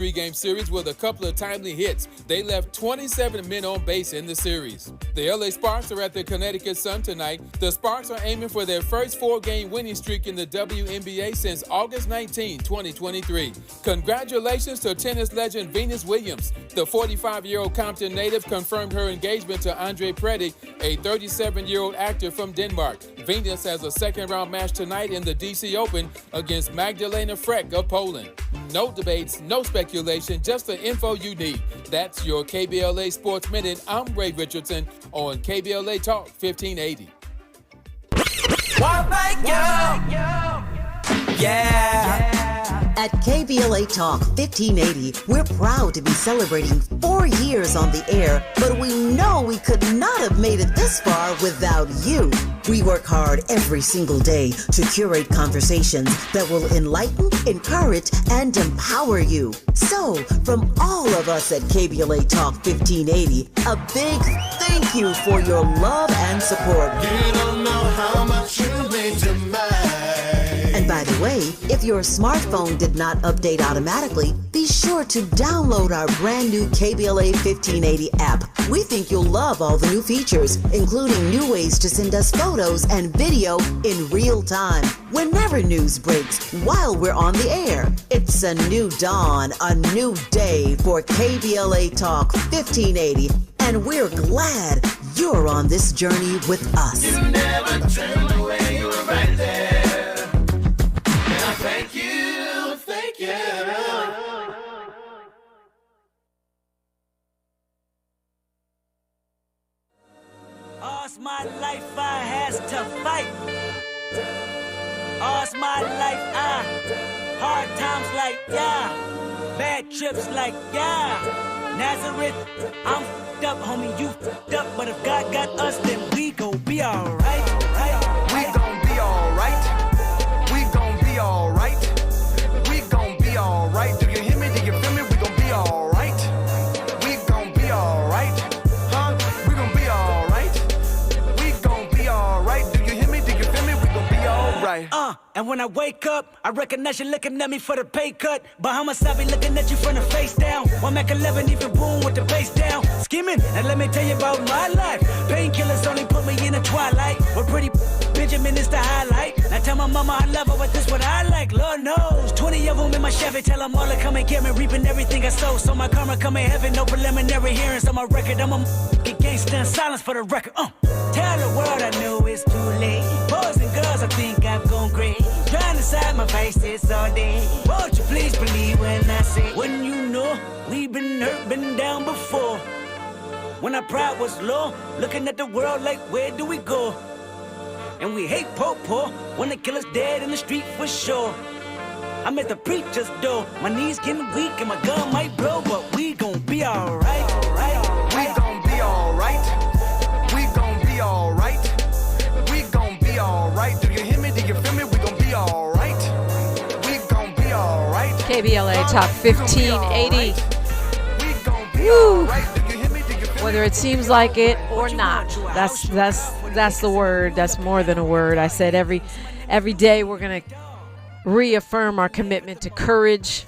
Three-game series with a couple of timely hits. They left 27 men on base in the series. The LA Sparks are at the Connecticut Sun tonight. The Sparks are aiming for their first 4-game winning streak in the WNBA since August 19, 2023. Congratulations to tennis legend Venus Williams. The 45-year-old Compton native confirmed her engagement to Andre Preddy, a 37-year-old actor from Denmark. Venus has a second-round match tonight in the DC Open against Magdalena Frek of Poland. No debates, no speculation, just the info you need. That's your KBLA Sports Minute. I'm Ray Richardson on KBLA Talk 1580. At KBLA Talk 1580, we're proud to be celebrating 4 years on the air, but we know we could not have made it this far without you. We work hard every single day to curate conversations that will enlighten, encourage, and empower you. So, from all of us at KBLA Talk 1580, a big thank you for your love and support. You don't know how much you mean to me. And by the way, if your smartphone did not update automatically, be sure to download our brand new KBLA 1580 app. We think you'll love all the new features, including new ways to send us photos and video in real time, whenever news breaks, while we're on the air. It's a new dawn, a new day for KBLA Talk 1580, and we're glad you're on this journey with us. You never turned away, you were right there. Thank you, thank you. All's my life I has to fight. All's my life hard times like bad trips like Nazareth, I'm f***ed up, homie, you f***ed up, but if God got us, then we gon' be alright. We gon' be alright. Alright, we gon' be alright. Do you hear me? Do you feel me? We gon' be alright. We gon' be alright. Huh? We gon' be alright. We gon' be alright. Do you hear me? Do you feel me? We gon' be alright. And when I wake up, I recognize you looking at me for the pay cut. Bahamas, I be looking at you from the face down. One Mac 11, even boom with the bass down. Skimming, and let me tell you about my life. Painkillers only put me in the twilight. We're pretty Benjamin is the highlight. Now tell my mama I love her, but this what I like. Lord knows, 20 of them in my Chevy. Tell them all to come and get me, reaping everything I sow. So my karma come in heaven, no preliminary hearings on my record. I'm a gangster in silence for the record. Tell the world I know it's too late. Boys and girls, I think I've gone great. Trying to side my faces all day. Won't you please believe when I say, when you know we've been hurt, been down before. When our pride was low, looking at the world like, where do we go? And we hate po-po when the killer's dead in the street for sure. I'm at the preacher's door, my knees getting weak and my gun might blow, but we gon' be alright. We gon' be alright. We gon' be alright. We gon' be alright. Do you hear me? Do you feel me? We gon' be alright. We gon' be alright. KBLA Talk 1580. We gon' be Woo. alright. Do you hear me? Do you feel me? Whether it seems like it or not, that's the word. That's more than a word. I said every day we're going to reaffirm our commitment to courage,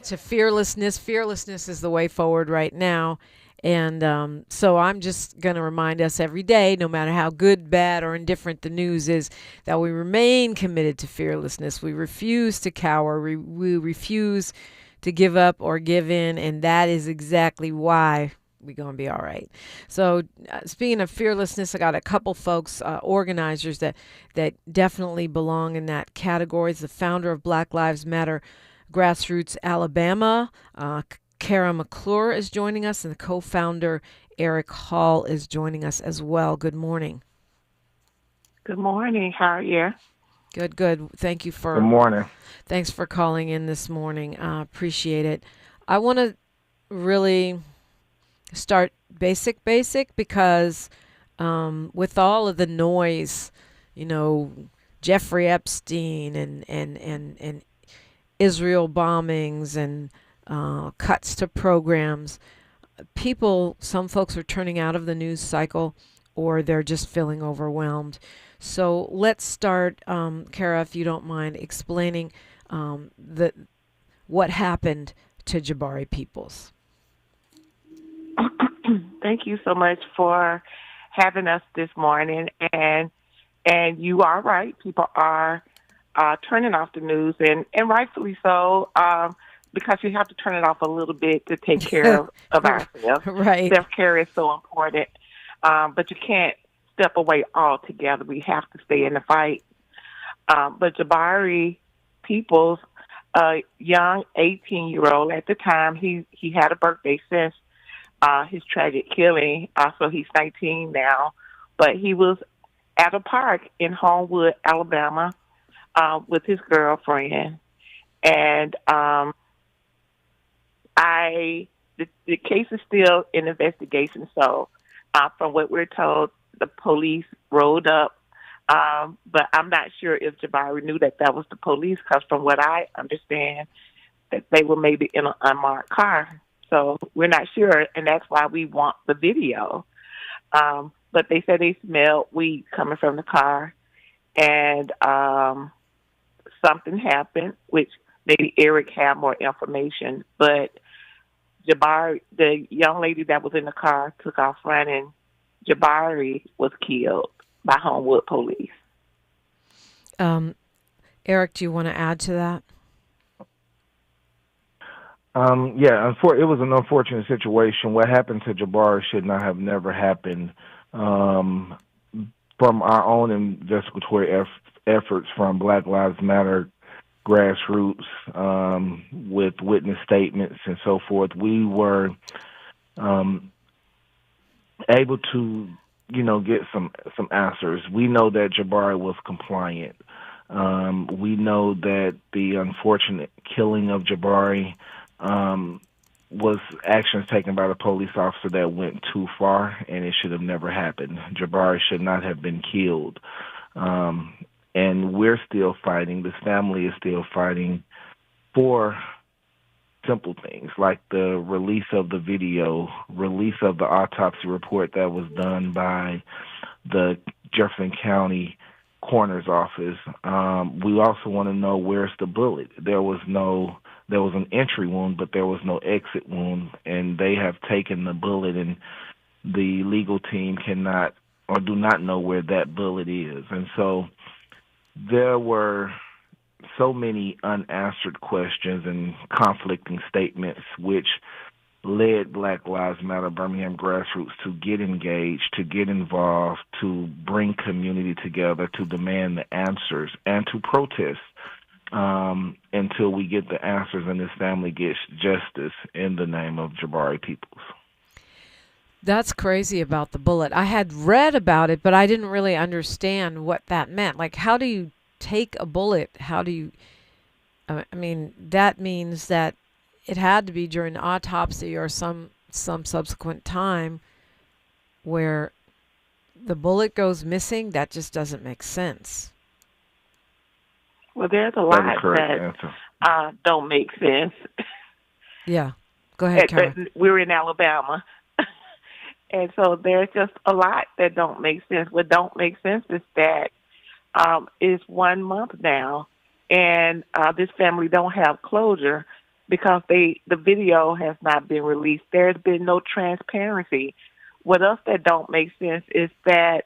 to fearlessness. Fearlessness is the way forward right now. And so I'm just going to remind us every day, no matter how good, bad, or indifferent the news is, that we remain committed to fearlessness. We refuse to cower. We refuse to give up or give in. And that is exactly why we're going to be all right. So speaking of fearlessness, I got a couple folks, organizers that definitely belong in that category. It's the founder of Black Lives Matter Grassroots Alabama, Cara McClure is joining us, and the co-founder Eric Hall is joining us as well. Good morning. Good morning. How are you? Good. Thank you for. Good morning. Thanks for calling in this morning. Appreciate it. I want to really start basic because with all of the noise, Jeffrey Epstein and Israel bombings and cuts to programs, some folks are turning out of the news cycle or they're just feeling overwhelmed. So let's start, Cara, if you don't mind, explaining what happened to Jabari Peoples. Thank you so much for having us this morning. And you are right. People are turning off the news, and rightfully so, because you have to turn it off a little bit to take care of ourselves. Right. Self-care is so important, but you can't step away altogether. We have to stay in the fight. But Jabari Peoples, a young 18-year-old at the time, he had a birthday since his tragic killing, so he's 19 now, but he was at a park in Homewood, Alabama, with his girlfriend, and the case is still in investigation. So, from what we're told, the police rolled up, but I'm not sure if Jabari knew that was the police, because from what I understand, that they were maybe in an unmarked car. So we're not sure, and that's why we want the video. But they said they smelled weed coming from the car, and something happened, which maybe Eric had more information. But Jabari, the young lady that was in the car, took off running. Jabari was killed by Homewood police. Eric, do you want to add to that? It was an unfortunate situation. What happened to Jabari should not have never happened. From our own investigatory efforts from Black Lives Matter Grassroots, with witness statements and so forth, we were able to, get some answers. We know that Jabari was compliant. We know that the unfortunate killing of Jabari was actions taken by the police officer that went too far, and it should have never happened. Jabari should not have been killed. And we're still fighting. This family is still fighting for simple things like the release of the video, release of the autopsy report that was done by the Jefferson County Coroner's Office. We also want to know, where's the bullet? There was an entry wound, but there was no exit wound, and they have taken the bullet, and the legal team cannot or do not know where that bullet is. And so there were so many unanswered questions and conflicting statements, which led Black Lives Matter Birmingham Grassroots to get engaged, to get involved, to bring community together, to demand the answers, and to protest until we get the answers and this family gets justice in the name of Jabari Peoples. That's crazy about the bullet. I had read about it, but I didn't really understand what that meant. Like, how do you take a bullet? How do you... that means that it had to be during the autopsy or some subsequent time where the bullet goes missing. That just doesn't make sense. Well, there's a lot that don't make sense. Yeah. Go ahead, Cara. We're in Alabama. And so there's just a lot that don't make sense. What don't make sense is that it's 1 month now, and this family don't have closure because the video has not been released. There's been no transparency. What else that don't make sense is that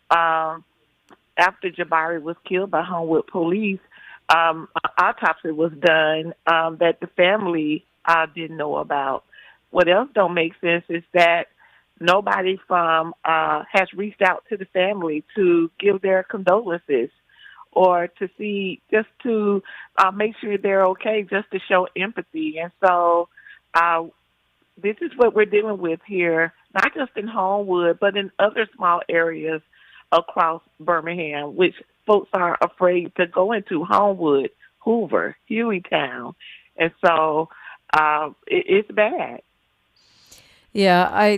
after Jabari was killed by Homewood police, an autopsy was done that the family didn't know about. What else don't make sense is that nobody from has reached out to the family to give their condolences or to see, just to make sure they're okay, just to show empathy. And so this is what we're dealing with here, not just in Homewood, but in other small areas across Birmingham, which folks are afraid to go into: Homewood, Hoover, Hueytown. And so it's bad. Yeah,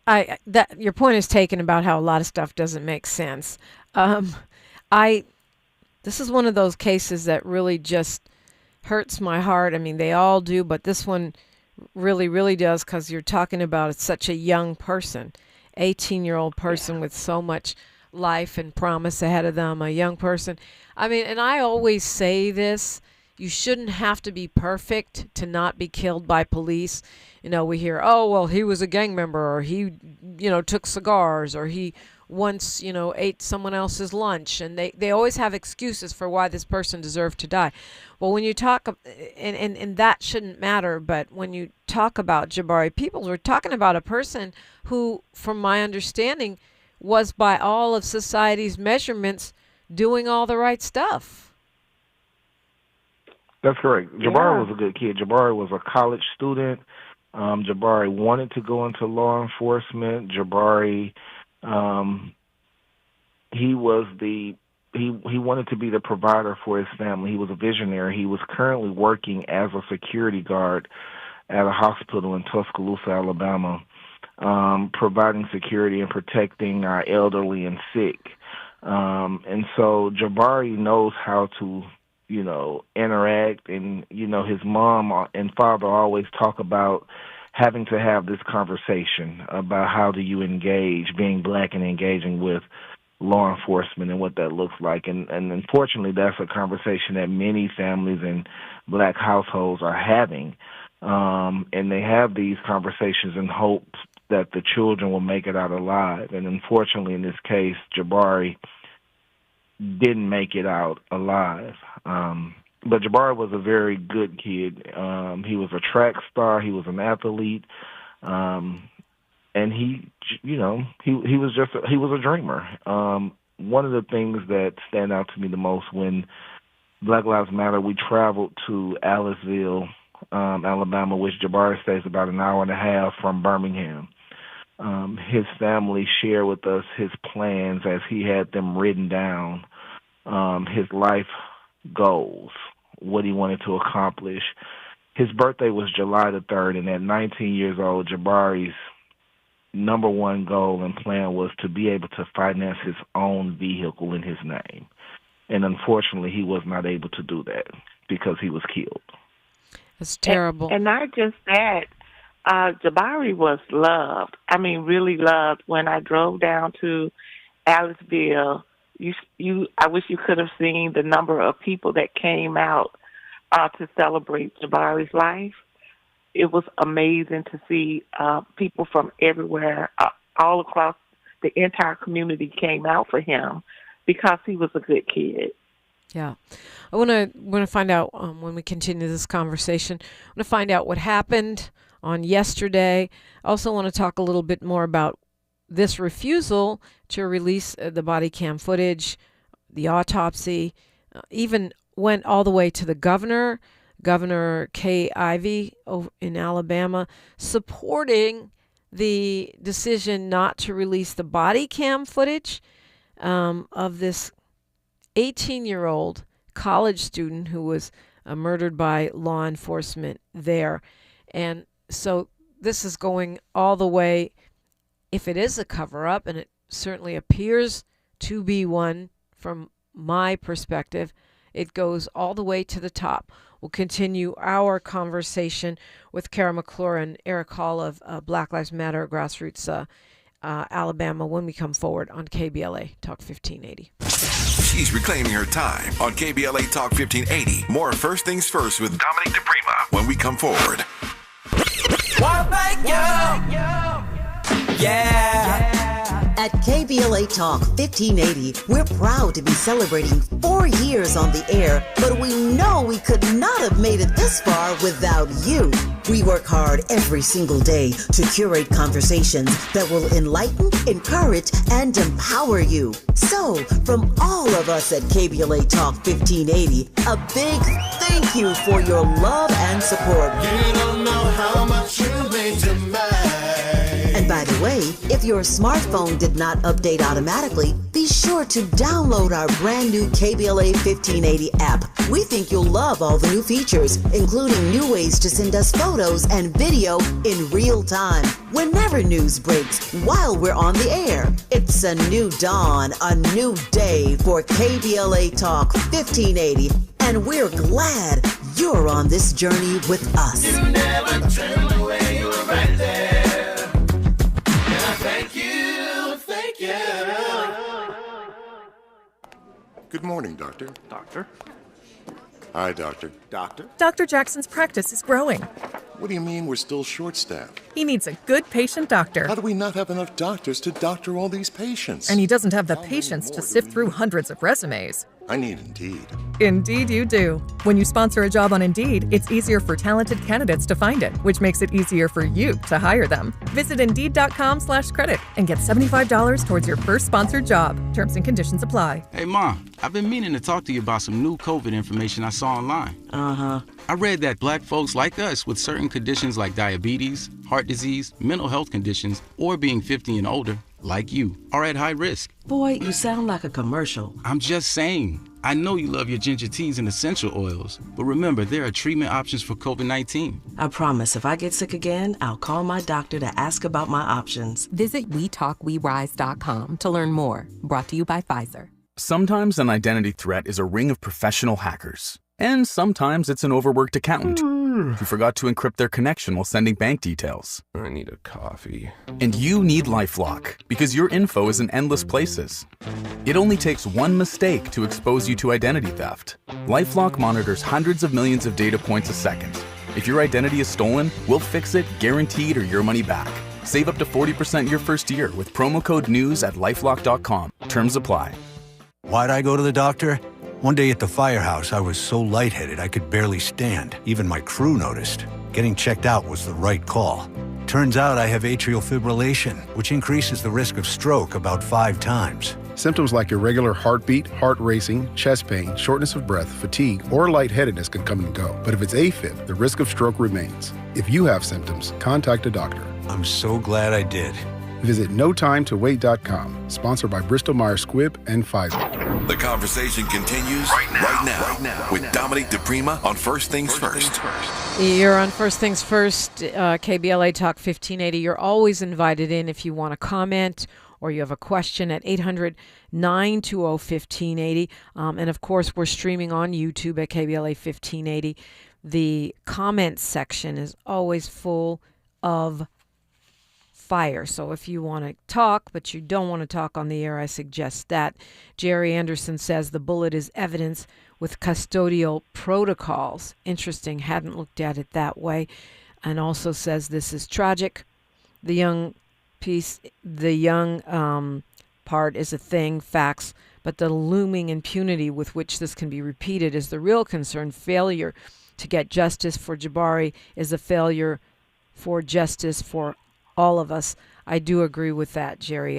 that your point is taken about how a lot of stuff doesn't make sense. This is one of those cases that really just hurts my heart. I mean, they all do, but this one really, really does, because you're talking about such a young person, 18-year-old person with so much life and promise ahead of them, a young person. I mean, and I always say this, You shouldn't have to be perfect to not be killed by police. We hear, oh, well, he was a gang member, or he, took cigars, or he once, ate someone else's lunch. And they always have excuses for why this person deserved to die. Well, when you talk, and that shouldn't matter, but when you talk about Jabari Peoples, we're talking about a person who, from my understanding, was by all of society's measurements doing all the right stuff. That's correct. Jabari was a good kid. Jabari was a college student. Jabari wanted to go into law enforcement. Jabari, he wanted to be the provider for his family. He was a visionary. He was currently working as a security guard at a hospital in Tuscaloosa, Alabama, providing security and protecting our elderly and sick. And so Jabari knows how to interact, and, his mom and father always talk about having to have this conversation about how do you engage, being black and engaging with law enforcement and what that looks like. And unfortunately, that's a conversation that many families and black households are having. And they have these conversations in hopes that the children will make it out alive. And unfortunately, in this case, Jabari didn't make it out alive. But Jabari was a very good kid. He was a track star. He was an athlete. And he was a dreamer. One of the things that stand out to me the most when Black Lives Matter, we traveled to Aliceville, Alabama, which Jabari stays about an hour and a half from Birmingham. His family shared with us his plans as he had them written down, his life goals, what he wanted to accomplish. His birthday was July the 3rd, and at 19 years old, Jabari's number one goal and plan was to be able to finance his own vehicle in his name. And unfortunately, he was not able to do that because he was killed. That's terrible. And not just that, Jabari was loved. I mean, really loved. When I drove down to Aliceville, I wish you could have seen the number of people that came out to celebrate Jabari's life. It was amazing to see people from everywhere, all across the entire community came out for him because he was a good kid. Yeah. I want to find out, when we continue this conversation, I want to find out what happened on yesterday. I also want to talk a little bit more about this refusal to release the body cam footage, the autopsy, even went all the way to the governor, Governor Kay Ivey in Alabama, supporting the decision not to release the body cam footage of this 18-year-old college student who was murdered by law enforcement there. And so this is going all the way, if it is a cover-up, and it certainly appears to be one from my perspective, it goes all the way to the top. We'll continue our conversation with Cara McClure and Eric Hall of Black Lives Matter Grassroots Alabama when we come forward on KBLA Talk 1580. She's reclaiming her time on KBLA Talk 1580. More First Things First with Dominique DiPrima when we come forward. At KBLA Talk 1580, we're proud to be celebrating 4 years on the air, but we know we could not have made it this far without you. We work hard every single day to curate conversations that will enlighten, encourage, and empower you. So, from all of us at KBLA Talk 1580, a big thank you for your love and support. You don't know how much you mean to me. And by the way, if your smartphone did not update automatically, be sure to download our brand new KBLA 1580 app. We think you'll love all the new features, including new ways to send us photos and video in real time, whenever news breaks, while we're on the air. It's a new dawn, a new day for KBLA Talk 1580, and we're glad you're on this journey with us. You never turned away, you were right there. Thank you. Good morning, Doctor. Doctor? Hi, Doctor. Doctor? Dr. Jackson's practice is growing. What do you mean we're still short-staffed? He needs a good patient doctor. How do we not have enough doctors to doctor all these patients? And he doesn't have the patience to sift through hundreds of resumes. I need Indeed. Indeed you do. When you sponsor a job on Indeed, it's easier for talented candidates to find it, which makes it easier for you to hire them. Visit Indeed.com/credit and get $75 towards your first sponsored job. Terms and conditions apply. Hey, Mom, I've been meaning to talk to you about some new COVID information I saw online. Uh-huh. I read that black folks like us with certain conditions like diabetes, heart disease, mental health conditions, or being 50 and older, like you, are at high risk. Boy, you sound like a commercial. I'm just saying. I know you love your ginger teas and essential oils, but remember, there are treatment options for COVID-19. I promise if I get sick again, I'll call my doctor to ask about my options. Visit WeTalkWeRise.com to learn more. Brought to you by Pfizer. Sometimes an identity threat is a ring of professional hackers. And sometimes it's an overworked accountant who forgot to encrypt their connection while sending bank details. I need a coffee. And you need LifeLock, because your info is in endless places. It only takes one mistake to expose you to identity theft. LifeLock monitors hundreds of millions of data points a second. If your identity is stolen, we'll fix it, guaranteed, or your money back. Save up to 40% your first year with promo code NEWS at LifeLock.com. Terms apply. Why'd I go to the doctor? One day at the firehouse, I was so lightheaded I could barely stand. Even my crew noticed. Getting checked out was the right call. Turns out I have atrial fibrillation, which increases the risk of stroke about 5 times. Symptoms like irregular heartbeat, heart racing, chest pain, shortness of breath, fatigue, or lightheadedness can come and go. But if it's AFib, the risk of stroke remains. If you have symptoms, contact a doctor. I'm so glad I did. Visit NoTimeToWait.com, sponsored by Bristol-Myers Squibb and Pfizer. The conversation continues right now with Dominique DiPrima on First Things First. You're on First Things First, KBLA Talk 1580. You're always invited in if you want to comment or you have a question at 800-920-1580. And, of course, we're streaming on YouTube at KBLA 1580. The comments section is always full of fire. So if you want to talk, but you don't want to talk on the air, I suggest that. Jerry Anderson says the bullet is evidence with custodial protocols. Interesting. Hadn't looked at it that way. And also says this is tragic. The young part is a thing, facts, but the looming impunity with which this can be repeated is the real concern. Failure to get justice for Jabari is a failure for justice for all of us. I do agree with that, Jerry.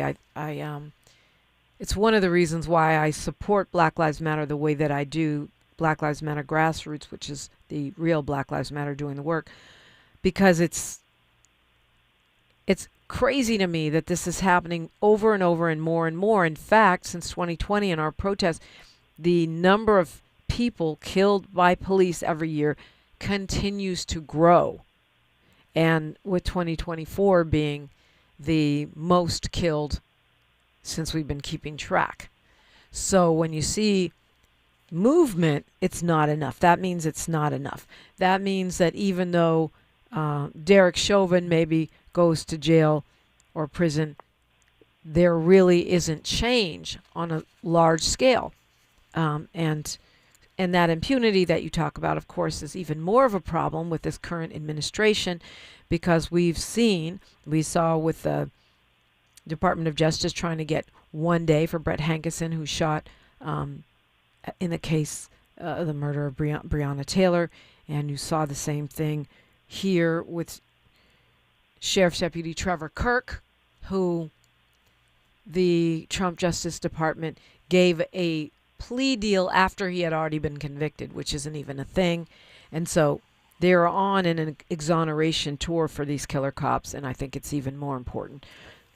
It's one of the reasons why I support Black Lives Matter the way that I do, Black Lives Matter Grassroots, which is the real Black Lives Matter doing the work, because it's crazy to me that this is happening over and over and more and more. In fact, since 2020 in our protests, the number of people killed by police every year continues to grow. And with 2024 being the most killed since we've been keeping track. So when you see movement, it's not enough. That means it's not enough. That means that even though Derek Chauvin maybe goes to jail or prison, there really isn't change on a large scale. And that impunity that you talk about, of course, is even more of a problem with this current administration, because we saw with the Department of Justice trying to get 1 day for Brett Hankison, who shot in the case of the murder of Breonna Taylor, and you saw the same thing here with Sheriff's Deputy Trevor Kirk, who the Trump Justice Department gave a plea deal after he had already been convicted, which isn't even a thing. And so they're on an exoneration tour for these killer cops, and I think it's even more important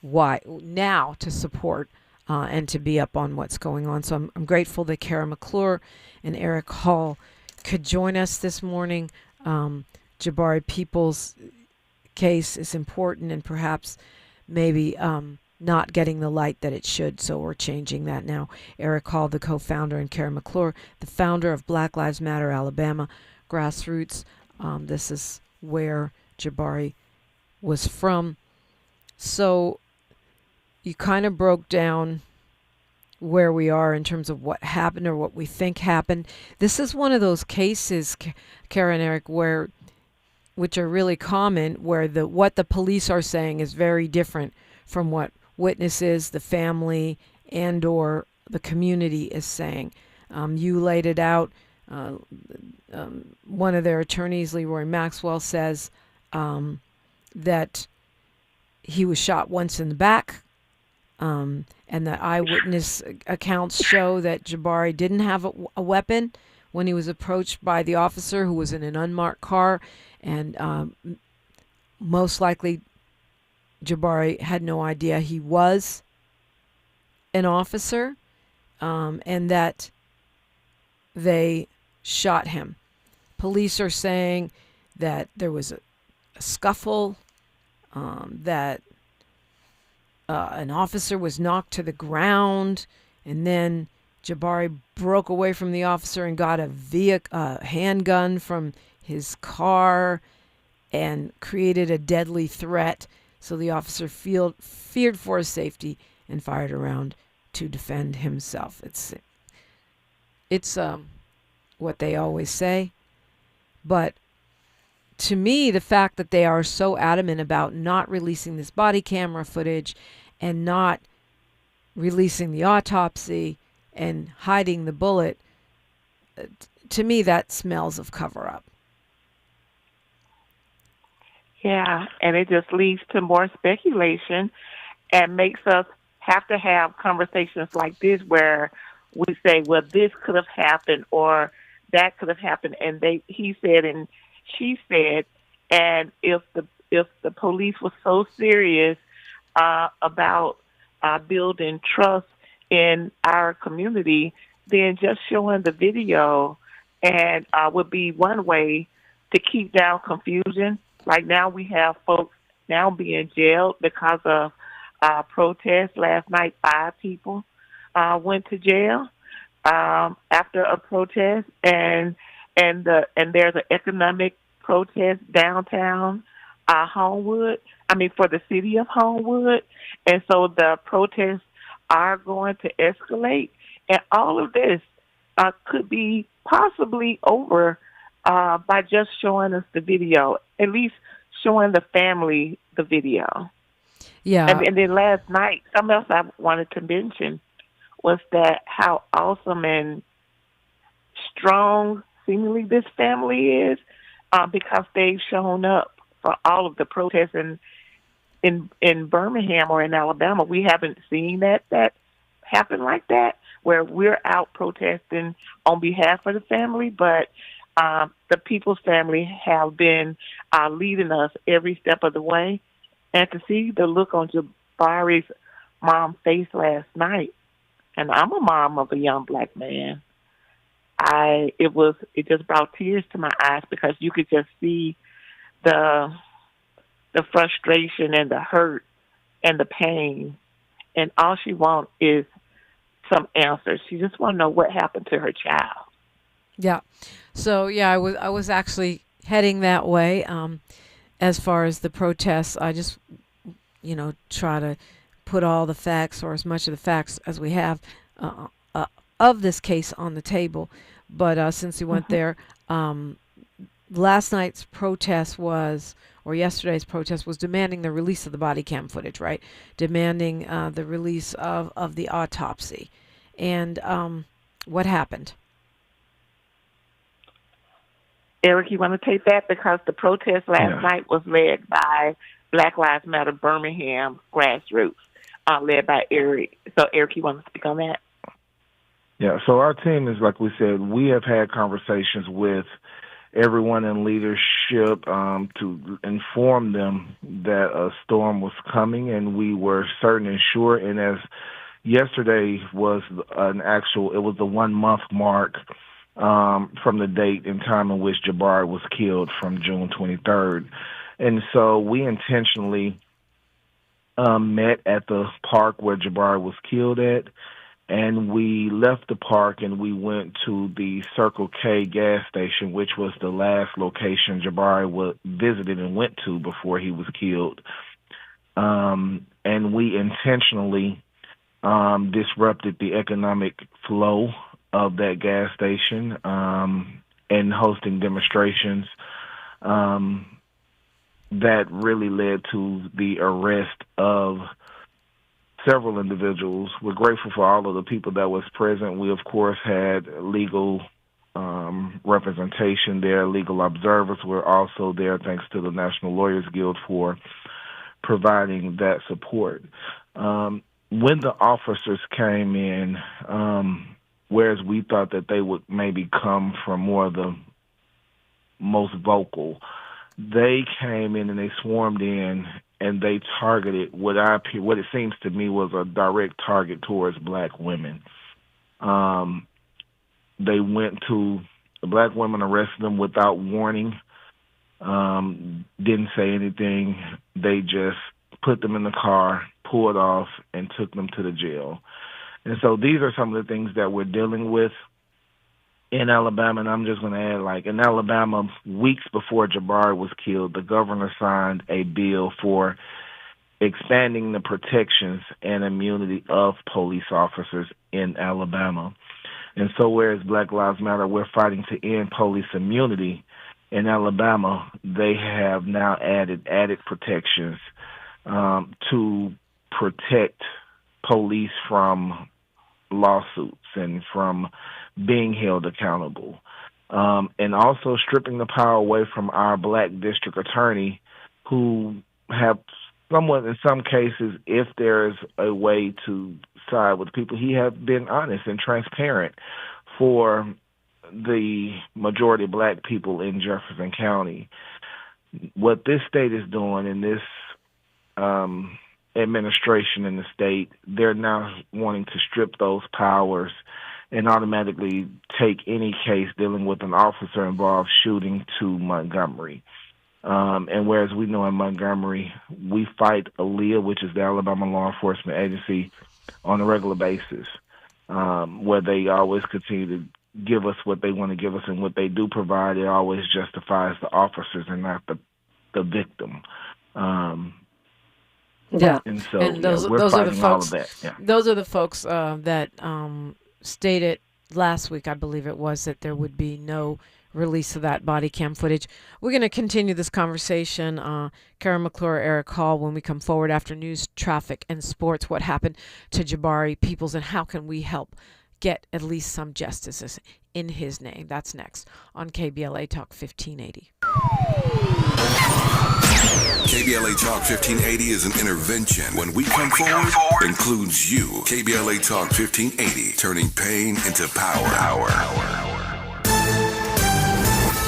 why now to support and to be up on what's going on. So I'm grateful that Cara McClure and Eric Hall could join us this morning. Jabari Peoples' case is important and perhaps maybe not getting the light that it should, so we're changing that now. Eric Hall, the co-founder, and Cara McClure, the founder of Black Lives Matter Alabama Grassroots. This is where Jabari was from. So you kind of broke down where we are in terms of what happened or what we think happened. This is one of those cases, Cara and Eric, which are really common, where what the police are saying is very different from what witnesses, the family, and or the community is saying. You laid it out. One of their attorneys, Leroy Maxwell, says that he was shot once in the back, and the eyewitness accounts show that Jabari didn't have a weapon when he was approached by the officer, who was in an unmarked car, and most likely Jabari had no idea he was an officer, and that they shot him. Police are saying that there was a scuffle, that an officer was knocked to the ground, and then Jabari broke away from the officer and got a handgun from his car and created a deadly threat. So the officer feared for his safety and fired a round to defend himself. It's what they always say. But to me, the fact that they are so adamant about not releasing this body camera footage and not releasing the autopsy and hiding the bullet, to me, that smells of cover-up. Yeah, and it just leads to more speculation and makes us have to have conversations like this where we say, well, this could have happened or that could have happened, and he said and she said, and if the police was so serious about building trust in our community, then just showing the video and would be one way to keep down confusion. Like now we have folks now being jailed because of protests. Last night, 5 people went to jail after a protest, and there's an economic protest downtown Homewood. I mean, for the city of Homewood, and so the protests are going to escalate, and all of this could be possibly over by just showing us the video, at least showing the family the video. Yeah. And then last night, something else I wanted to mention was that how awesome and strong seemingly this family is, because they've shown up for all of the protests in Birmingham or in Alabama. We haven't seen that happen like that, where we're out protesting on behalf of the family, but the Peoples family have been leading us every step of the way. And to see the look on Jabari's mom's face last night, and I'm a mom of a young black man, it just brought tears to my eyes because you could just see the frustration and the hurt and the pain, and all she wants is some answers. She just want to know what happened to her child. Yeah. So yeah, I was actually heading that way. As far as the protests, I just try to put all the facts, or as much of the facts as we have of this case, on the table. But since we went there, last night's protest or yesterday's protest was demanding the release of the body cam footage, right? Demanding the release of the autopsy. And what happened? Eric, you want to take that? Because the protest last night was led by Black Lives Matter Birmingham Grassroots, led by Eric. So, Eric, you want to speak on that? Yeah, so our team is, like we said, we have had conversations with everyone in leadership to inform them that a storm was coming, and we were certain and sure. And as yesterday was it was the 1 month mark from the date and time in which Jabari was killed, from June 23rd. And so we intentionally met at the park where Jabari was killed at, and we left the park and we went to the Circle K gas station, which was the last location Jabari visited and went to before he was killed. And we intentionally disrupted the economic flow of that gas station, and hosting demonstrations that really led to the arrest of several individuals. We're grateful for all of the people that was present. We, of course, had legal representation there. Legal observers were also there, thanks to the National Lawyers Guild for providing that support. When the officers came in, whereas we thought that they would maybe come from more of the most vocal, they came in and they swarmed in and they targeted what it seems to me was a direct target towards black women. They went to the black women, arrested them without warning, didn't say anything. They just put them in the car, pulled off, and took them to the jail. And so these are some of the things that we're dealing with in Alabama. And I'm just going to add, like, in Alabama, weeks before Jabari was killed, the governor signed a bill for expanding the protections and immunity of police officers in Alabama. And so whereas Black Lives Matter, we're fighting to end police immunity, in Alabama, they have now added protections to protect police from lawsuits and from being held accountable. And also stripping the power away from our black district attorney, who have somewhat, in some cases, if there's a way to side with people, he has been honest and transparent for the majority of black people in Jefferson County. What this state is doing, in this administration in the state, they're now wanting to strip those powers and automatically take any case dealing with an officer-involved shooting to Montgomery. And whereas we know in Montgomery, we fight ALEA, which is the Alabama Law Enforcement Agency, on a regular basis, where they always continue to give us what they want to give us, and what they do provide, it always justifies the officers and not the victim. Yeah, and so those we're are the fighting all folks. of that. Yeah. Those are the folks that stated last week, I believe it was, that there would be no release of that body cam footage. We're going to continue this conversation, Cara, McClure, Eric Hall, when we come forward after news, traffic, and sports. What happened to Jabari Peoples, and how can we help get at least some justice in his name? That's next on KBLA Talk 1580. KBLA Talk 1580 is an intervention. When we come forward, includes you. KBLA Talk 1580, turning pain into power.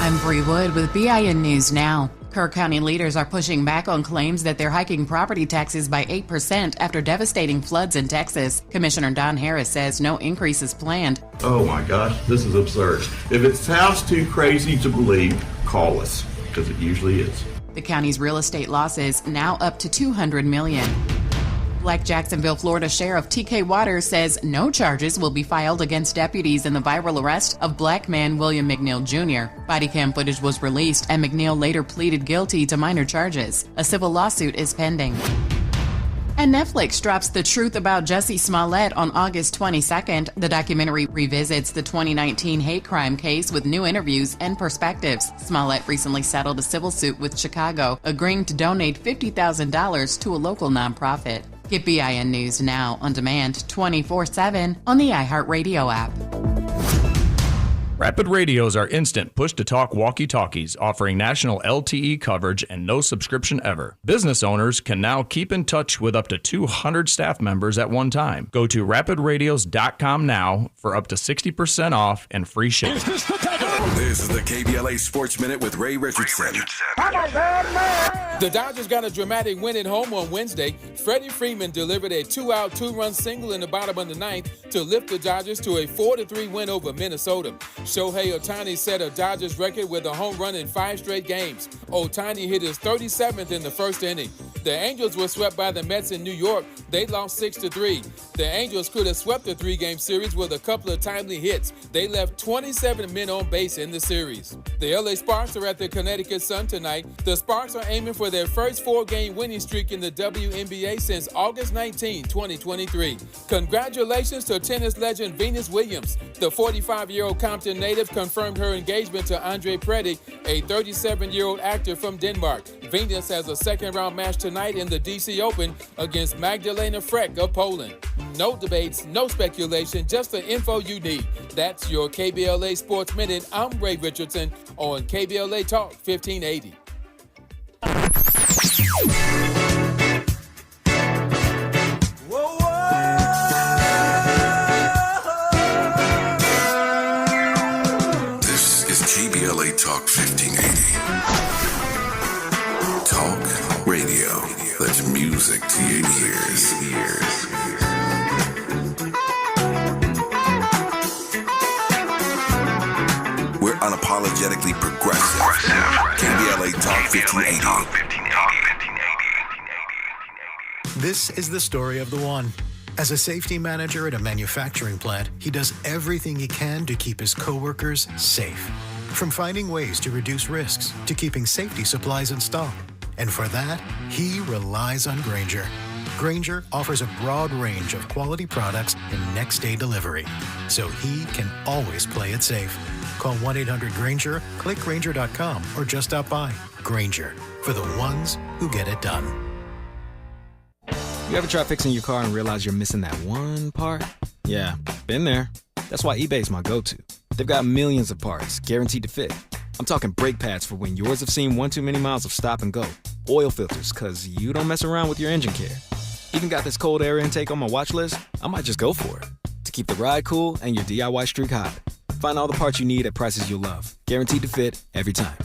I'm Bree Wood with BIN News Now. Kerr County leaders are pushing back on claims that they're hiking property taxes by 8% after devastating floods in Texas. Commissioner Don Harris says no increase is planned. Oh my gosh, this is absurd. If it sounds too crazy to believe, call us, because it usually is. The county's real estate losses now up to $200 million. Black Jacksonville, Florida Sheriff T.K. Waters says no charges will be filed against deputies in the viral arrest of black man William McNeil Jr. Bodycam footage was released, and McNeil later pleaded guilty to minor charges. A civil lawsuit is pending. And Netflix drops The Truth About Jussie Smollett on August 22nd. The documentary revisits the 2019 hate crime case with new interviews and perspectives. Smollett recently settled a civil suit with Chicago, agreeing to donate $50,000 to a local nonprofit. Get BIN News Now on demand 24/7 on the iHeartRadio app. Rapid Radios are instant push-to-talk walkie-talkies offering national LTE coverage and no subscription ever. Business owners can now keep in touch with up to 200 staff members at one time. Go to rapidradios.com now for up to 60% off and free shipping. This is the KBLA Sports Minute with Ray Richardson. The Dodgers got a dramatic win at home on Wednesday. Freddie Freeman delivered a 2-out, 2-run single in the bottom of the ninth to lift the Dodgers to a 4-3 win over Minnesota. Shohei Ohtani set a Dodgers record with a home run in 5 straight games. Ohtani hit his 37th in the first inning. The Angels were swept by the Mets in New York. They lost 6-3. The Angels could have swept the three-game series with a couple of timely hits. They left 27 men on base in the series. The LA Sparks are at the Connecticut Sun tonight. The Sparks are aiming for their first four-game winning streak in the WNBA since August 19, 2023. Congratulations to tennis legend Venus Williams. The 45-year-old Compton native confirmed her engagement to Andre Preddy, a 37-year-old actor from Denmark. Venus has a second-round match tonight in the DC Open against Magdalena Freck of Poland. No debates, no speculation, just the info you need. That's your KBLA Sports Minute. I'm Ray Richardson on KBLA Talk 1580. This is KBLA Talk 1580. Talk radio. That's music to your ears. We're unapologetically progressive. KBLA Talk 1580. This is the story of the one. As a safety manager at a manufacturing plant, he does everything he can to keep his coworkers safe. From finding ways to reduce risks to keeping safety supplies in stock. And for that, he relies on Grainger. Grainger offers a broad range of quality products and next-day delivery, so he can always play it safe. Call 1-800-GRAINGER, click Grainger.com, or just stop by. Grainger, for the ones who get it done. You ever try fixing your car and realize you're missing that one part? Yeah, been there. That's why eBay's my go-to. They've got millions of parts, guaranteed to fit. I'm talking brake pads for when yours have seen one too many miles of stop and go. Oil filters, cause you don't mess around with your engine care. Even got this cold air intake on my watch list. I might just go for it. To keep the ride cool and your DIY streak hot. Find all the parts you need at prices you'll love. Guaranteed to fit every time.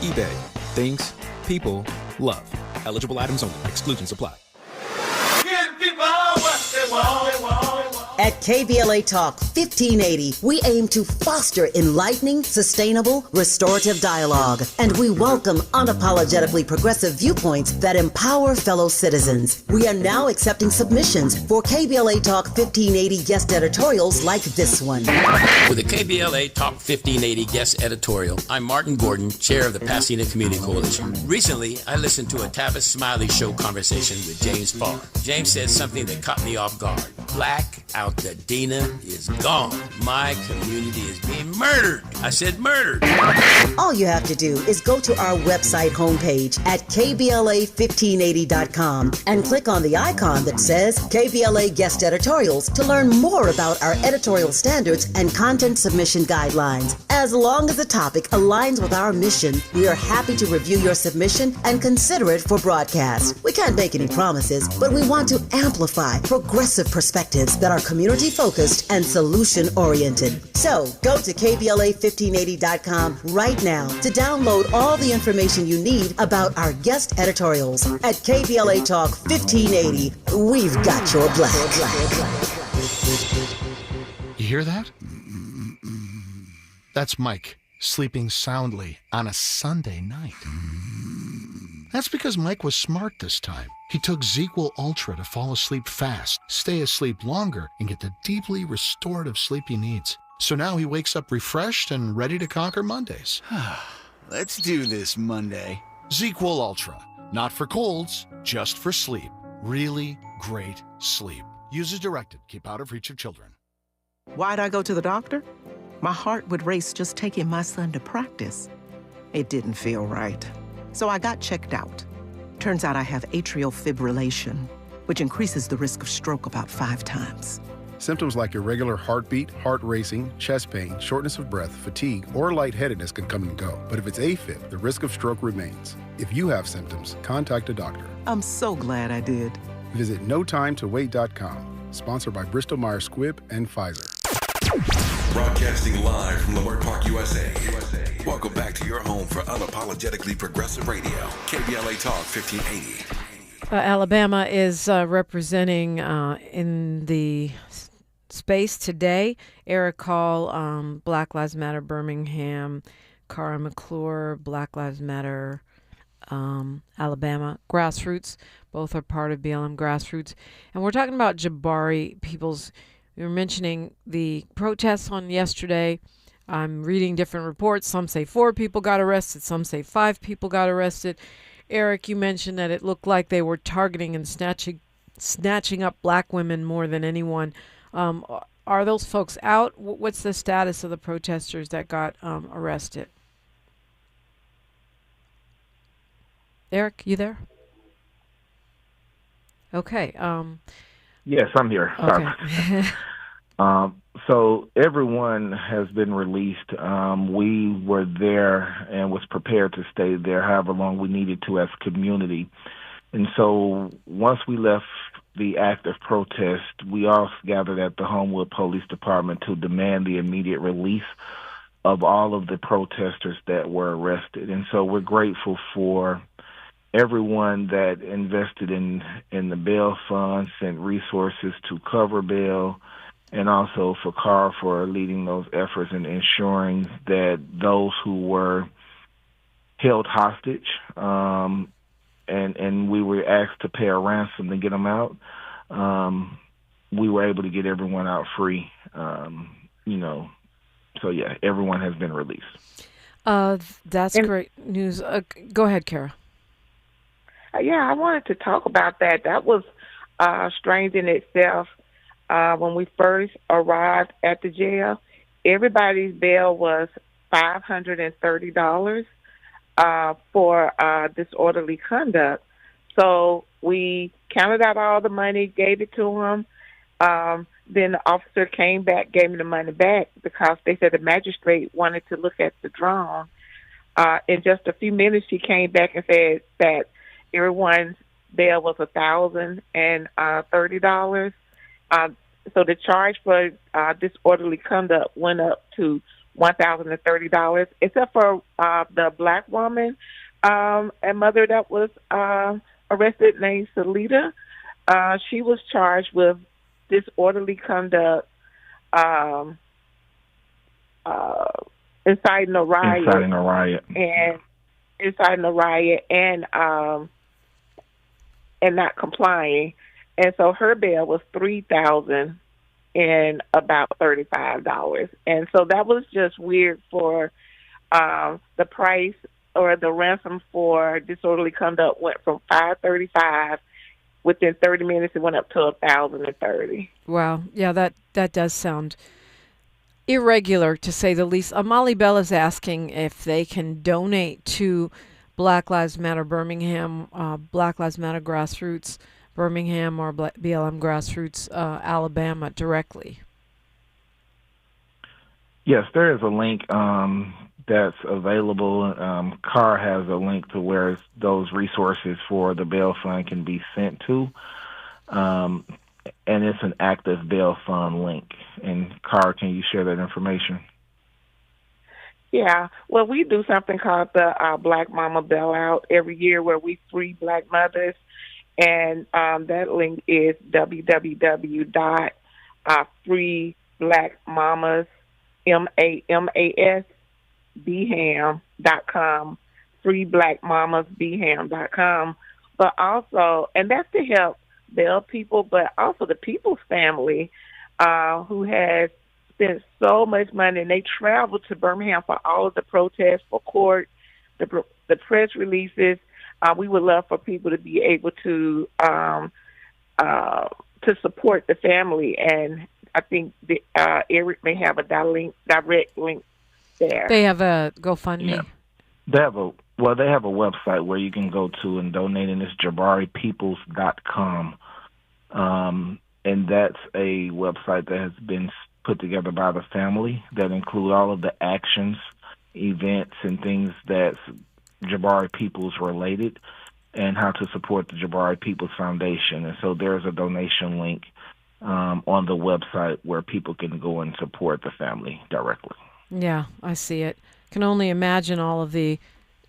eBay. Things people love. Eligible items only. Exclusions apply. At KBLA Talk 1580, we aim to foster enlightening, sustainable, restorative dialogue, and we welcome unapologetically progressive viewpoints that empower fellow citizens. We are now accepting submissions for KBLA Talk 1580 guest editorials like this one. With the KBLA Talk 1580 guest editorial, I'm Martin Gordon, chair of the Pasadena Community Coalition. Recently, I listened to a Tavis Smiley Show conversation with James Farr. James said something that caught me off guard. Black Altadena is gone. My community is being murdered. I said murdered. All you have to do is go to our website homepage at KBLA1580.com and click on the icon that says KBLA Guest Editorials to learn more about our editorial standards and content submission guidelines. As long as the topic aligns with our mission, we are happy to review your submission and consider it for broadcast. We can't make any promises, but we want to amplify progressive perspectives that are community-focused and solution-oriented. So, go to KBLA1580.com right now to download all the information you need about our guest editorials. At KBLA Talk 1580, we've got your black. You hear that? That's Mike sleeping soundly on a Sunday night. That's because Mike was smart this time. He took ZQL Ultra to fall asleep fast, stay asleep longer, and get the deeply restorative sleep he needs. So now he wakes up refreshed and ready to conquer Mondays. Let's do this Monday. ZQL Ultra. Not for colds, just for sleep. Really great sleep. Use as directed. Keep out of reach of children. Why'd I go to the doctor? My heart would race just taking my son to practice. It didn't feel right. So I got checked out. Turns out I have atrial fibrillation, which increases the risk of stroke about 5 times. Symptoms like irregular heartbeat, heart racing, chest pain, shortness of breath, fatigue, or lightheadedness can come and go. But if it's AFib, the risk of stroke remains. If you have symptoms, contact a doctor. I'm so glad I did. Visit notimetowait.com. Sponsored by Bristol-Myers Squibb and Pfizer. Broadcasting live from Leimert Park, USA. Welcome back to your home for unapologetically progressive radio. KBLA Talk 1580. Alabama is representing in the space today. Eric Hall, Black Lives Matter Birmingham, Cara McClure, Black Lives Matter Alabama Grassroots. Both are part of BLM Grassroots. And we're talking about Jabari Peoples. We were mentioning the protests on yesterday. I'm reading different reports. Some say 4 people got arrested. Some say 5 people got arrested. Eric, you mentioned that it looked like they were targeting and snatching up black women more than anyone. Are those folks out? What's the status of the protesters that got arrested? Eric, you there? Okay. Yes, I'm here. Okay. So everyone has been released. We were there and was prepared to stay there however long we needed to as a community. And so once we left the act of protest, we all gathered at the Homewood Police Department to demand the immediate release of all of the protesters that were arrested. And so we're grateful for everyone that invested in the bail fund, sent resources to cover bail, and also for Cara for leading those efforts and ensuring that those who were held hostage, and we were asked to pay a ransom to get them out, we were able to get everyone out free, So, yeah, everyone has been released. That's great news. Go ahead, Cara. Yeah, I wanted to talk about that. That was strange in itself. When we first arrived at the jail, everybody's bail was $530 for disorderly conduct. So we counted out all the money, gave it to him. Then the officer came back, gave me the money back because they said the magistrate wanted to look at the drone. In just a few minutes, she came back and said that everyone's bail was $1,030. So the charge for disorderly conduct went up to $1,030, except for the black woman and mother that was arrested named Salita. She was charged with disorderly conduct, inciting a riot, and not complying. And so her bail was $3,000 and about $35. And so that was just weird for the price or the ransom for disorderly conduct went from $535. Within 30 minutes, it went up to $1,030. Wow. Yeah, that does sound irregular, to say the least. Molly Bell is asking if they can donate to Black Lives Matter Birmingham, Black Lives Matter Grassroots Birmingham, or BLM Grassroots Alabama directly. Yes, there is a link that's available. Cara has a link to where those resources for the bail fund can be sent to, and it's an active bail fund link. And Cara, can you share that information? Yeah, well, we do something called the Black Mama Bailout every year, where we free Black mothers, and that link is www.freeblackmamas, MAMAS.com, freeblackmamasbham.com. But also, and that's to help bail people, but also the Peoples family who has spent so much money, and they traveled to Birmingham for all of the protests, for court, the press releases. We would love for people to be able to support the family, and I think Eric may have a direct link there. They have a GoFundMe. Yeah. They have a website where you can go to and donate, and it's JabariPeoples.com. And that's a website that has been put together by the family that include all of the actions, events, and things that's Jabari Peoples related, and how to support the Jabari Peoples Foundation. And so there's a donation link on the website where people can go and support the family directly. Yeah, I see it. Can only imagine all of the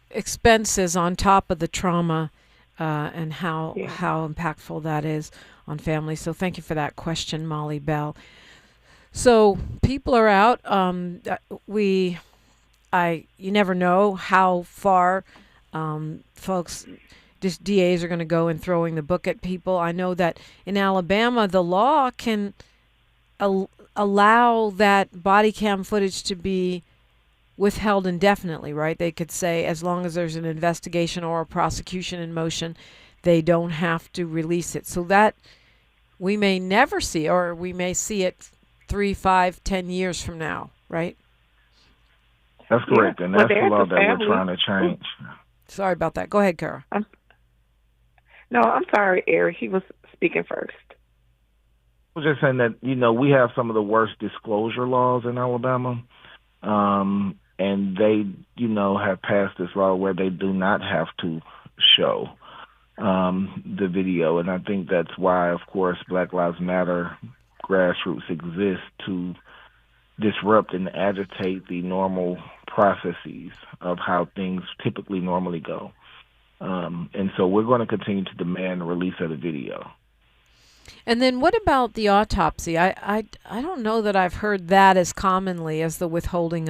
expenses on top of the trauma and how impactful that is on families. So thank you for that question, Molly Bell. So people are out. You never know how far Folks, just DAs are going to go and throwing the book at people. I know that in Alabama, the law can allow that body cam footage to be withheld indefinitely, right? They could say as long as there's an investigation or a prosecution in motion, they don't have to release it. So that we may never see, or we may see it 3, 5, 10 years from now, right? That's correct, and that's the law that we're trying to change. Sorry about that. Go ahead, Cara. No, I'm sorry, Eric. He was speaking first. I was just saying that, we have some of the worst disclosure laws in Alabama, and they, have passed this law where they do not have to show the video. And I think that's why, of course, Black Lives Matter Grassroots exists, to disrupt and agitate the normal processes of how things typically normally go. And so we're going to continue to demand the release of the video. And then what about the autopsy? I don't know that I've heard that as commonly as the withholding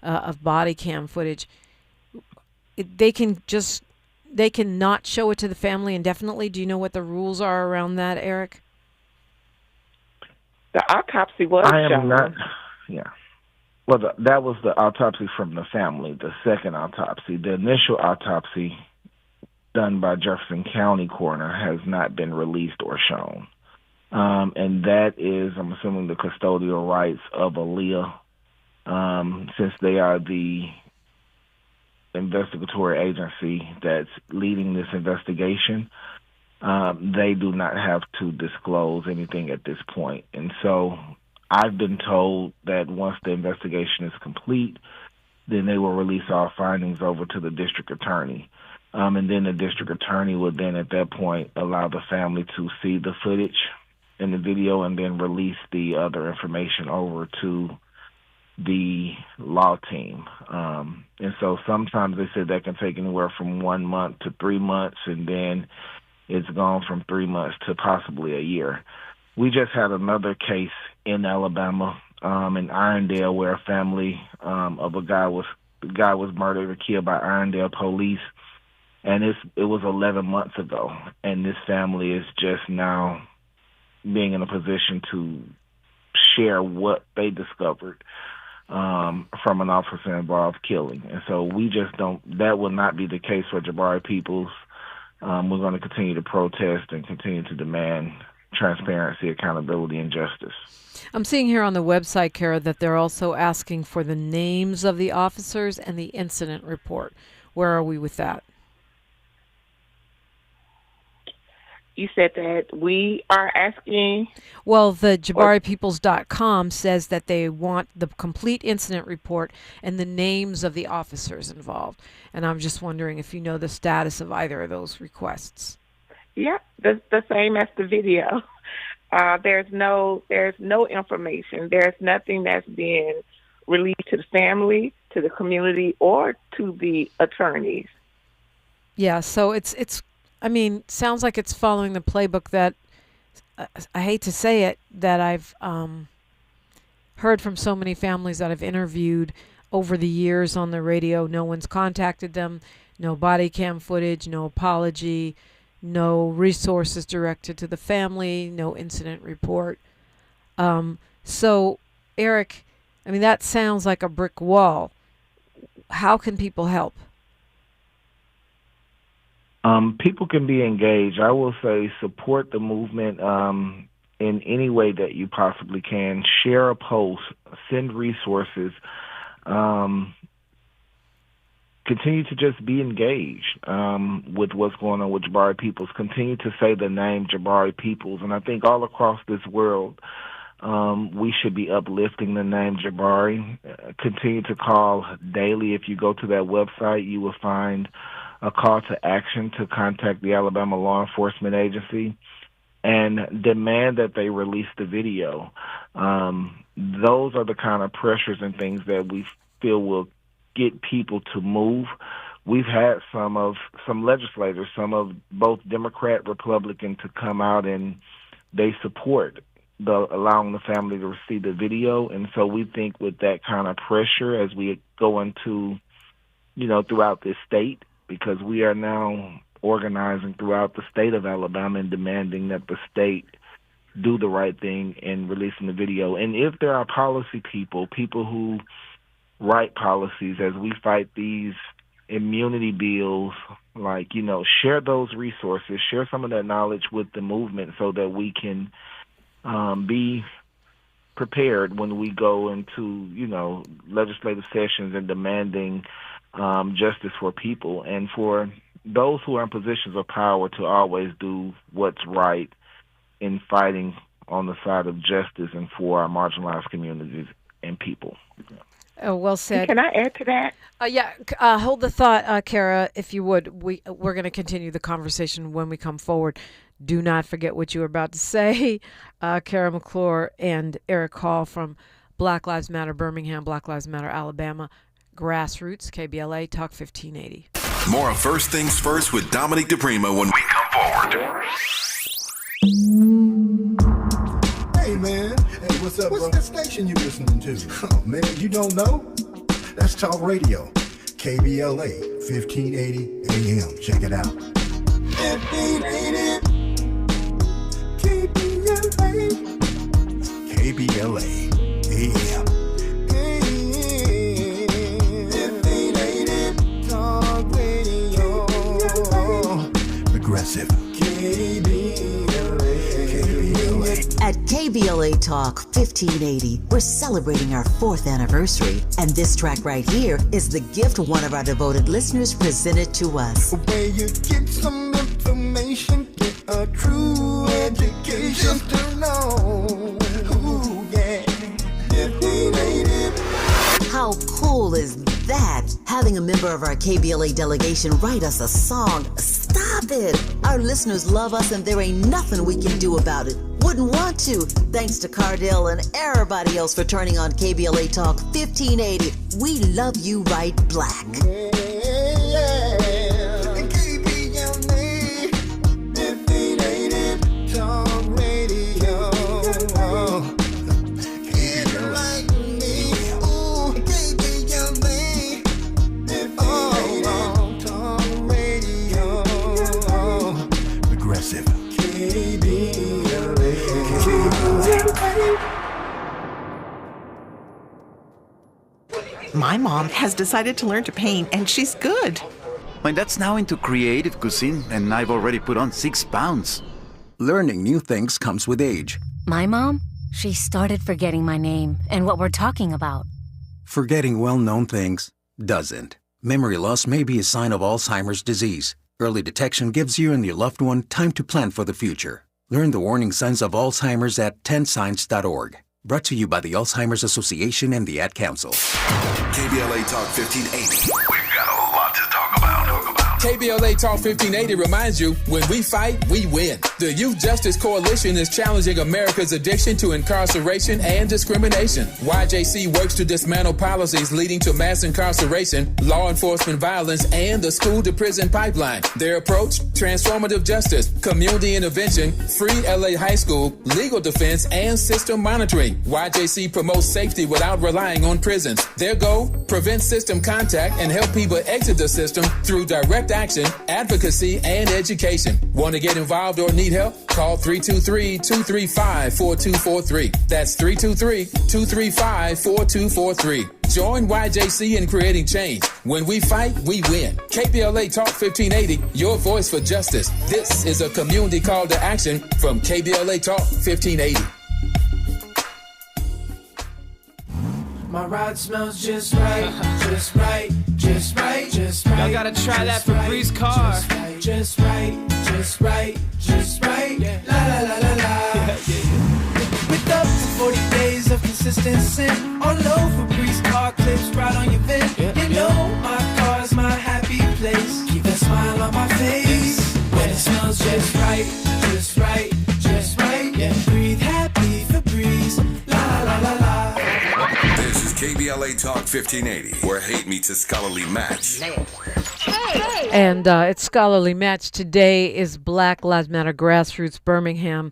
of body cam footage. They can not show it to the family indefinitely. Do you know what the rules are around that, Eric? The autopsy was shown. Yeah. Well, that was the autopsy from the family, the second autopsy. The initial autopsy done by Jefferson County coroner has not been released or shown. And that is, I'm assuming, the custodial rights of Aaliyah, since they are the investigatory agency that's leading this investigation. They do not have to disclose anything at this point. And so I've been told that once the investigation is complete, then they will release all findings over to the district attorney. And then the district attorney would then at that point allow the family to see the footage in the video and then release the other information over to the law team. And so sometimes they said that can take anywhere from 1 month to 3 months, and then it's gone from 3 months to possibly a year. We just had another case in Alabama, in Irondale, where a family of a guy was murdered or killed by Irondale police. And it was 11 months ago, and this family is just now being in a position to share what they discovered from an officer-involved killing. And so we just that will not be the case for Jabari Peoples. We're going to continue to protest and continue to demand transparency, accountability, and justice. I'm seeing here on the website, Cara, that they're also asking for the names of the officers and the incident report. Where are we with that? You said that we are asking? Well, the JabariPeoples.com says that they want the complete incident report and the names of the officers involved. And I'm just wondering if you know the status of either of those requests. Yeah, the same as the video. There's no information. There's nothing that's being released to the family, to the community, or to the attorneys. Yeah, so it's sounds like it's following the playbook that, I hate to say it, that I've heard from so many families that I've interviewed over the years on the radio. No one's contacted them, no body cam footage, no apology, no resources directed to the family, no incident report. So, Eric, that sounds like a brick wall. How can people help? People can be engaged. I will say support the movement in any way that you possibly can. Share a post, send resources, continue to just be engaged with what's going on with Jabari Peoples. Continue to say the name Jabari Peoples. And I think all across this world, we should be uplifting the name Jabari. Continue to call daily. If you go to that website, you will find a call to action to contact the Alabama Law Enforcement Agency and demand that they release the video. Those are the kind of pressures and things that we feel will get people to move. We've had some legislators, some of both Democrat, Republican, to come out and they support allowing the family to see the video. And so we think with that kind of pressure as we go into, throughout this state, because we are now organizing throughout the state of Alabama and demanding that the state do the right thing in releasing the video. And if there are policy people who write policies as we fight these immunity bills, like, you know, share those resources, share some of that knowledge with the movement so that we can be prepared when we go into, you know, legislative sessions and demanding justice for people, and for those who are in positions of power to always do what's right in fighting on the side of justice and for our marginalized communities and people. Oh, well said. Can I add to that? Hold the thought, Cara, if you would. We're going to continue the conversation when we come forward. Do not forget what you were about to say. Cara McClure and Eric Hall from Black Lives Matter Birmingham, Black Lives Matter Alabama, Grassroots, KBLA, Talk 1580. More of First Things First with Dominique DiPrima when we come forward. Hey, man. Hey, what's up, What's that station you listening to? Oh, man, you don't know? That's Talk Radio. KBLA, 1580 AM. Check it out. 1580 KBLA AM. 1580 Talk Radio. Progressive. At KBLA Talk 1580, we're celebrating our 4th anniversary, and this track right here is the gift one of our devoted listeners presented to us. Where you get some information, get a true education, just to know. Ooh, yeah. 1580. How cool is that? Having a member of our KBLA delegation write us a song. Stop it! Our listeners love us, and there ain't nothing we can do about it. Wouldn't want to. Thanks to Cardell and everybody else for turning on KBLA Talk 1580. We love you right black. My mom has decided to learn to paint, and she's good. My dad's now into creative cuisine, and I've already put on 6 pounds. Learning new things comes with age. My mom, she started forgetting my name and what we're talking about. Forgetting well-known things doesn't. Memory loss may be a sign of Alzheimer's disease. Early detection gives you and your loved one time to plan for the future. Learn the warning signs of Alzheimer's at 10signs.org. Brought to you by the Alzheimer's Association and the Ad Council. KBLA Talk 1580. We've got a lot to talk about. KBLA Talk 1580 reminds you, when we fight, we win. The Youth Justice Coalition is challenging America's addiction to incarceration and discrimination. YJC works to dismantle policies leading to mass incarceration, law enforcement violence, and the school-to-prison pipeline. Their approach, transformative justice, community intervention, free LA high school, legal defense, and system monitoring. YJC promotes safety without relying on prisons. Their goal, prevent system contact and help people exit the system through direct action, advocacy, and education. Want to get involved or need help? Call 323-235-4243. That's 323-235-4243. Join YJC in creating change. When we fight, we win. KBLA Talk 1580, your voice for justice. This is a community call to action from KBLA Talk 1580. My ride smells just right, just right, just right, just right. Y'all gotta try that for Bree's car. Just right, just right, just right, yeah. La la la la la. With up to 40 days of consistency, all over Bree's car clips right on your vent. You know my car's my happy place. Keep that smile on my face when it smells just right, just right, just right. Yeah, breathe happy for Breeze. La la la la. This is KBLA Talk 1580, where hate meets a scholarly match. And it's Scholarly Match. Today is Black Lives Matter Grassroots, Birmingham,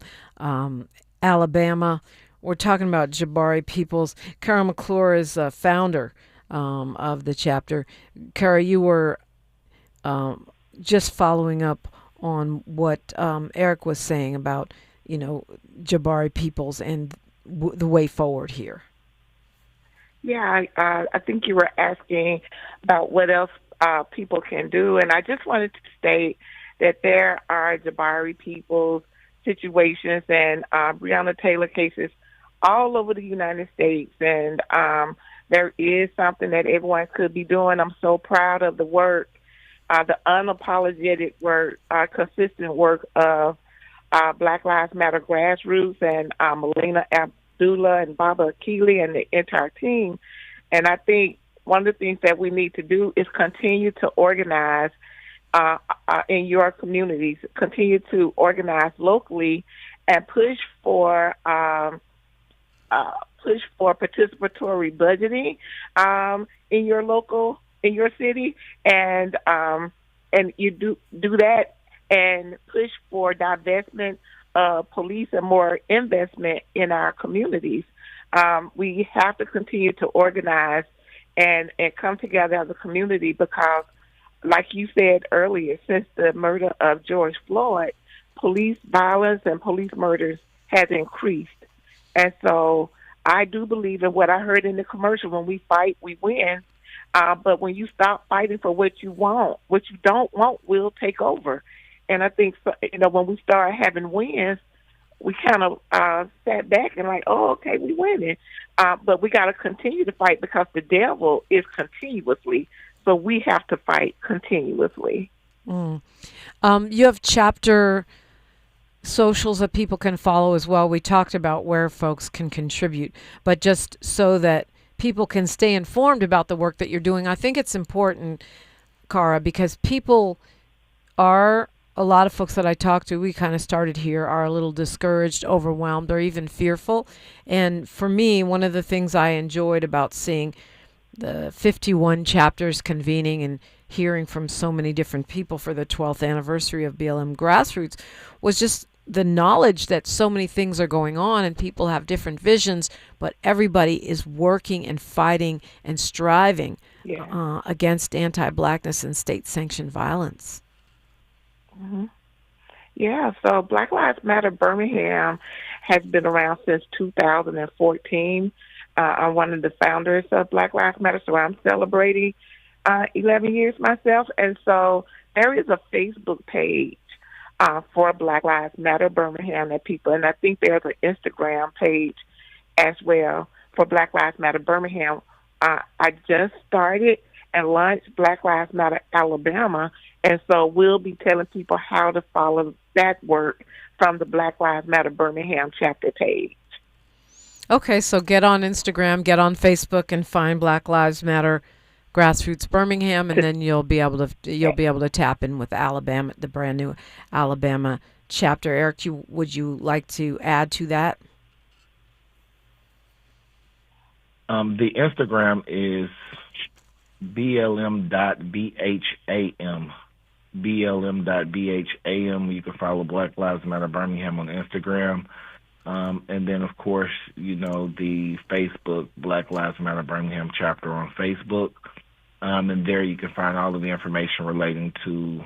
Alabama. We're talking about Jabari Peoples. Cara McClure is founder of the chapter. Cara, you were just following up on what Eric was saying about, Jabari Peoples and the way forward here. Yeah, I think you were asking about what else people can do, and I just wanted to state that there are Jabari Peoples situations and Breonna Taylor cases all over the United States, and there is something that everyone could be doing. I'm so proud of the work, the unapologetic work, consistent work of Black Lives Matter Grassroots and Melina Abdullah and Baba Keeley and the entire team. And I think one of the things that we need to do is continue to organize in your communities, continue to organize locally, and push for participatory budgeting in your city, and you do that and push for divestment of police and more investment in our communities. We have to continue to organize and come together as a community because, like you said earlier, since the murder of George Floyd, police violence and police murders has increased. And so I do believe in what I heard in the commercial: when we fight, we win. But when you stop fighting for what you want, what you don't want will take over. And I think, when we start having wins, we kind of sat back and like, oh, okay, we winning. But we got to continue to fight because the devil is continuously. So we have to fight continuously. You have chapter socials that people can follow as well. We talked about where folks can contribute, but just so that people can stay informed about the work that you're doing, I think it's important, Cara, because a lot of folks that I talk to, we kind of started here, are a little discouraged, overwhelmed, or even fearful. And for me, one of the things I enjoyed about seeing the 51 chapters convening and hearing from so many different people for the 12th anniversary of BLM Grassroots was just the knowledge that so many things are going on and people have different visions, but everybody is working and fighting and striving against anti-Blackness and state-sanctioned violence. Mm-hmm. Yeah, so Black Lives Matter Birmingham has been around since 2014. I'm one of the founders of Black Lives Matter, so I'm celebrating 11 years myself. And so there is a Facebook page for Black Lives Matter Birmingham that people, and I think there's an Instagram page as well for Black Lives Matter Birmingham. I just started and launched Black Lives Matter Alabama, and so we'll be telling people how to follow that work from the Black Lives Matter Birmingham chapter page. Okay, so get on Instagram, get on Facebook, and find Black Lives Matter Grassroots Birmingham, and then you'll be able to tap in with Alabama, the brand new Alabama chapter. Eric, would you like to add to that? The Instagram is BLM.BHAM. BLM.BHAM. You can follow Black Lives Matter Birmingham on Instagram. And then, of course, the Facebook Black Lives Matter Birmingham chapter on Facebook. And there you can find all of the information relating to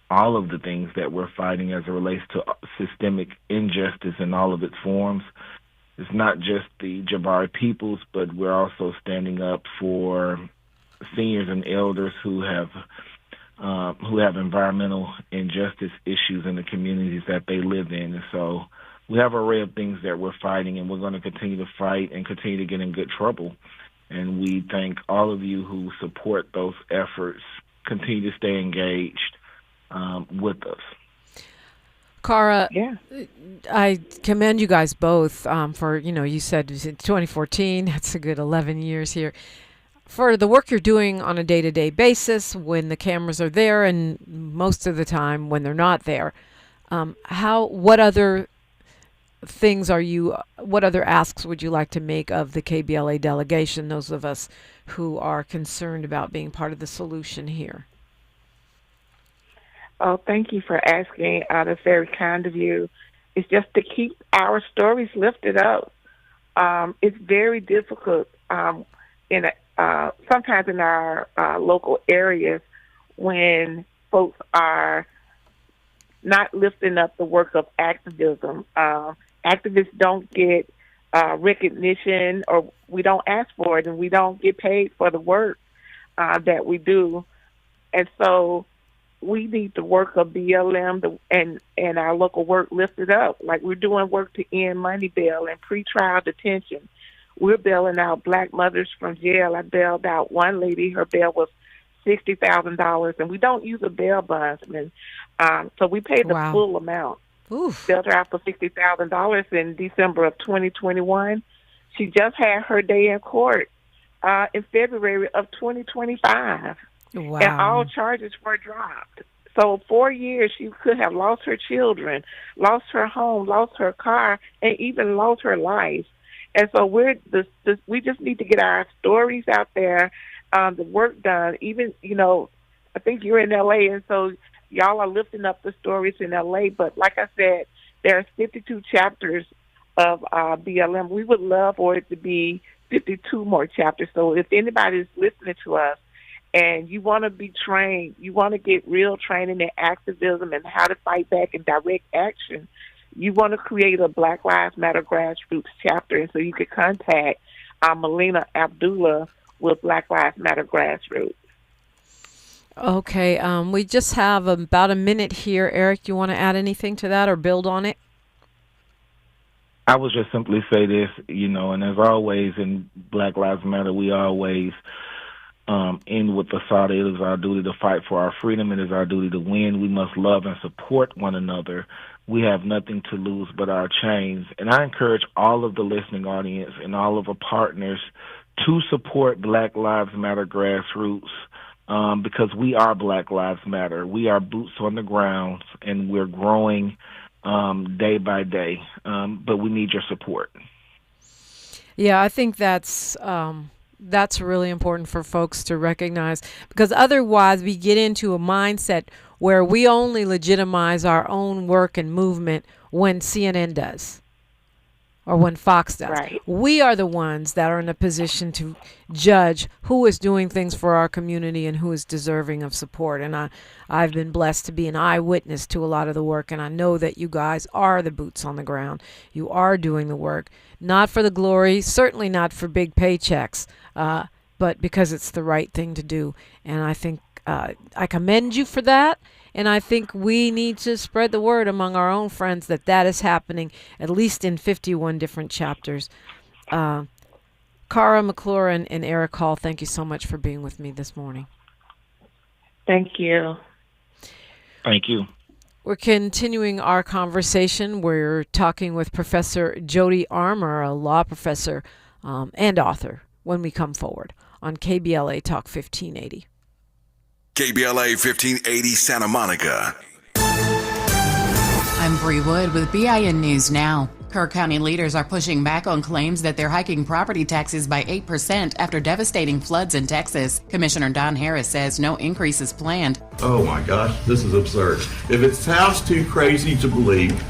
all of the things that we're fighting as it relates to systemic injustice in all of its forms. It's not just the Jabari Peoples, but we're also standing up for seniors and elders who have environmental injustice issues in the communities that they live in. And so we have an array of things that we're fighting, and we're going to continue to fight and continue to get in good trouble. And we thank all of you who support those efforts. Continue to stay engaged with us. Cara, I commend you guys both for, you said 2014, that's a good 11 years here, for the work you're doing on a day-to-day basis when the cameras are there and most of the time when they're not there. What other asks would you like to make of the KBLA delegation, those of us who are concerned about being part of the solution here? Oh, thank you for asking. That's very kind of you. It's just to keep our stories lifted up. It's very difficult sometimes in our local areas when folks are not lifting up the work of activism. Activists don't get recognition, or we don't ask for it, and we don't get paid for the work that we do. And so we need the work of BLM and our local work lifted up. Like, we're doing work to end money bail and pretrial detention. We're bailing out black mothers from jail. I bailed out one lady. Her bail was $60,000, and we don't use a bail bondsman. So we paid the full amount. Bailed her out for $60,000 in December of 2021. She just had her day in court in February of 2025. Wow. And all charges were dropped. So 4 years, she could have lost her children, lost her home, lost her car, and even lost her life. And so we just need to get our stories out there, the work done. Even, I think you're in L.A., and so y'all are lifting up the stories in L.A., but like I said, there are 52 chapters of BLM. We would love for it to be 52 more chapters. So if anybody's listening to us and you want to be trained, you want to get real training in activism and how to fight back and direct action, you want to create a Black Lives Matter Grassroots chapter. And so you can contact Melina Abdullah with Black Lives Matter Grassroots. Okay, we just have about a minute here. Eric, you want to add anything to that or build on it? I would just simply say this, and as always in Black Lives Matter, we always end with the thought, it is our duty to fight for our freedom. It is our duty to win. We must love and support one another. We have nothing to lose but our chains. And I encourage all of the listening audience and all of our partners to support Black Lives Matter Grassroots. Because we are Black Lives Matter. We are boots on the ground, and we're growing day by day. But we need your support. Yeah, I think that's really important for folks to recognize, because otherwise we get into a mindset where we only legitimize our own work and movement when CNN does or when Fox does. Right. We are the ones that are in a position to judge who is doing things for our community and who is deserving of support. And I've been blessed to be an eyewitness to a lot of the work, and I know that you guys are the boots on the ground. You are doing the work, not for the glory, certainly not for big paychecks, but because it's the right thing to do. And I think I commend you for that. And I think we need to spread the word among our own friends that is happening, at least in 51 different chapters. Cara, McClure, and Eric Hall, thank you so much for being with me this morning. Thank you. Thank you. We're continuing our conversation. We're talking with Professor Jody Armour, a law professor and author, when we come forward on KBLA Talk 1580. KBLA 1580 Santa Monica. I'm Bree Wood with BIN News Now. Kerr County leaders are pushing back on claims that they're hiking property taxes by 8% after devastating floods in Texas. Commissioner Don Harris says no increase is planned. Oh my gosh, this is absurd. If it sounds too crazy to believe,